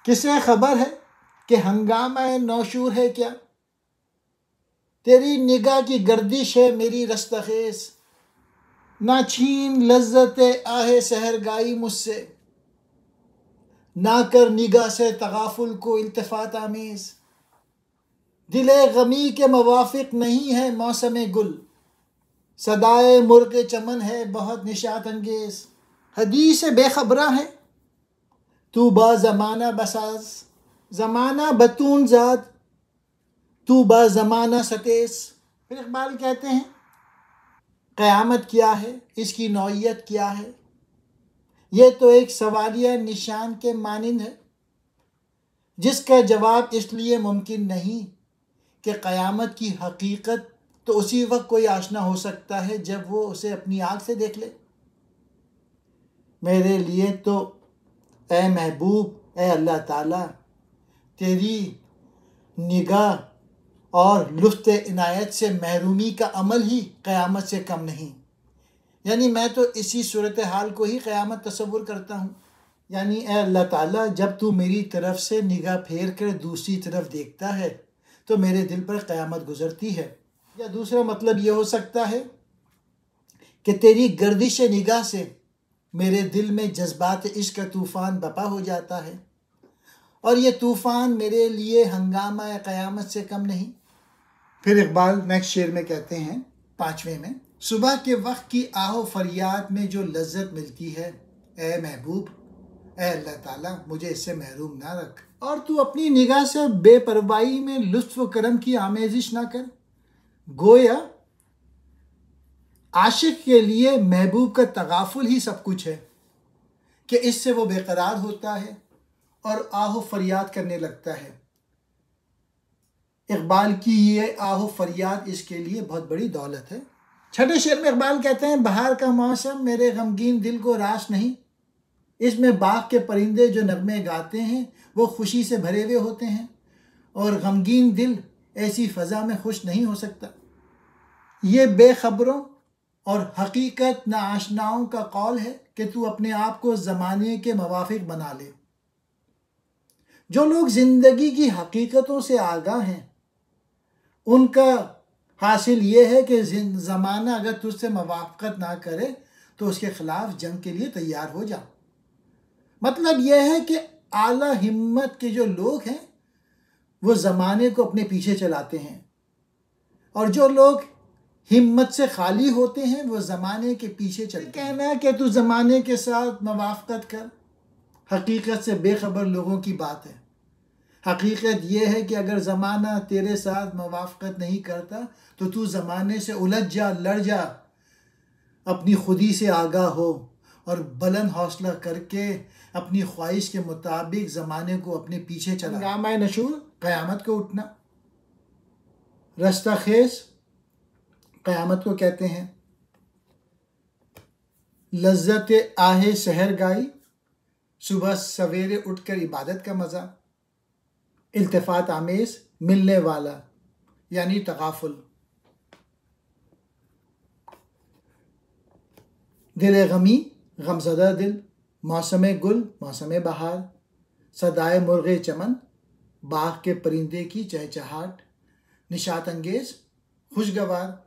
किसे खबर है कि हंगामा नौशूर है क्या, तेरी निगाह की गर्दिश है मेरी रस्तखेज, ना छीन लज्जत आहे सहरगाई मुझसे, ना कर निगाह से तगाफुल को इल्तिफात आमीज़। दिले गमी के मवाफिक नहीं है मौसम गुल, सदाए मुर्ग चमन है बहुत निशात अंगेज। हदीस बेखबरा है तू बा ज़माना बसाज, ज़माना बतून ज़ाद तू बा ज़माना सतेस। फिर इकबाल कहते हैं क़यामत क्या है, इसकी नौइयत क्या है, ये तो एक सवालिया निशान के मानिंद है, जिसका जवाब इसलिए मुमकिन नहीं कि क़यामत की हकीकत तो उसी वक्त कोई आशना हो सकता है जब वो उसे अपनी आँख से देख ले। मेरे लिए तो ए महबूब, ए अल्लाह ताला, तेरी निगाह और लुफ्त इनायत से महरूमी का अमल ही क़यामत से कम नहीं। यानी मैं तो इसी सूरत हाल को ही क़यामत तसव्वुर करता हूँ। यानी ए अल्लाह ताला, जब तू मेरी तरफ से निगाह फेर कर दूसरी तरफ देखता है तो मेरे दिल पर क़यामत गुज़रती है। या दूसरा मतलब ये हो सकता है कि तेरी गर्दिश निगाह से मेरे दिल में जज्बात इश्क का तूफ़ान बपा हो जाता है, और ये तूफ़ान मेरे लिए हंगामा क़यामत से कम नहीं। फिर इकबाल नेक्स्ट शेर में कहते हैं, पाँचवें में, सुबह के वक्त की आहो फरियाद में जो लज्जत मिलती है, ए महबूब, ए अल्लाह ताला, मुझे इससे महरूम ना रख, और तू अपनी निगाह से बेपरवाही में लुत्फ़ व करम की आमेज़िश ना कर। गोया आशिक के लिए महबूब का तगाफुल ही सब कुछ है कि इससे वो बेकरार होता है और आहो फरियाद करने लगता है। इकबाल की ये आहो फरियाद इसके लिए बहुत बड़ी दौलत है। छठे शेर में इकबाल कहते हैं, बहार का मौसम मेरे गमगीन दिल को रास नहीं, इसमें बाग के परिंदे जो नगमे गाते हैं वो खुशी से भरे हुए होते हैं, और गमगीन दिल ऐसी फ़ज़ा में खुश नहीं हो सकता। ये बेखबरों और हकीकत नाआशनाओं का कौल है कि तू अपने आप को ज़माने के मवाफिक बना ले। जो लोग ज़िंदगी की हकीकतों से आगाह हैं उनका हासिल ये है कि ज़माना अगर तुझसे मवाफ़क़त ना करे तो उसके ख़िलाफ़ जंग के लिए तैयार हो जा। मतलब यह है कि आला हिम्मत के जो लोग हैं वो ज़माने को अपने पीछे चलाते हैं, और जो लोग हिम्मत से खाली होते हैं वो ज़माने के पीछे चलते। कहना है कि तू ज़माने के साथ मवाफ़क़त कर, हकीकत से बेखबर लोगों की बात है। हकीकत यह है कि अगर ज़माना तेरे साथ मवाफ़क़त नहीं करता तो तू ज़माने से उलझ जा, लड़ जा, अपनी खुदी से आगाह हो और बुलंद हौसला करके अपनी ख्वाहिश के मुताबिक ज़माने को अपने पीछे चला। हंगामा नशूर क़यामत को उठना, रस्ताखेज़ क़यामत को कहते हैं, लज्जत आहे सहर गाई सुबह सवेरे उठकर इबादत का मज़ा, इल्तिफ़ात आमेज़ मिलने वाला यानी तगाफुल, दिल गमी गमज़दा दिल, मौसम गुल मौसम बहार, सदाए मुर्ग़े चमन बाग के परिंदे की चहचहाट, निशात अंगेज़ खुशगवार।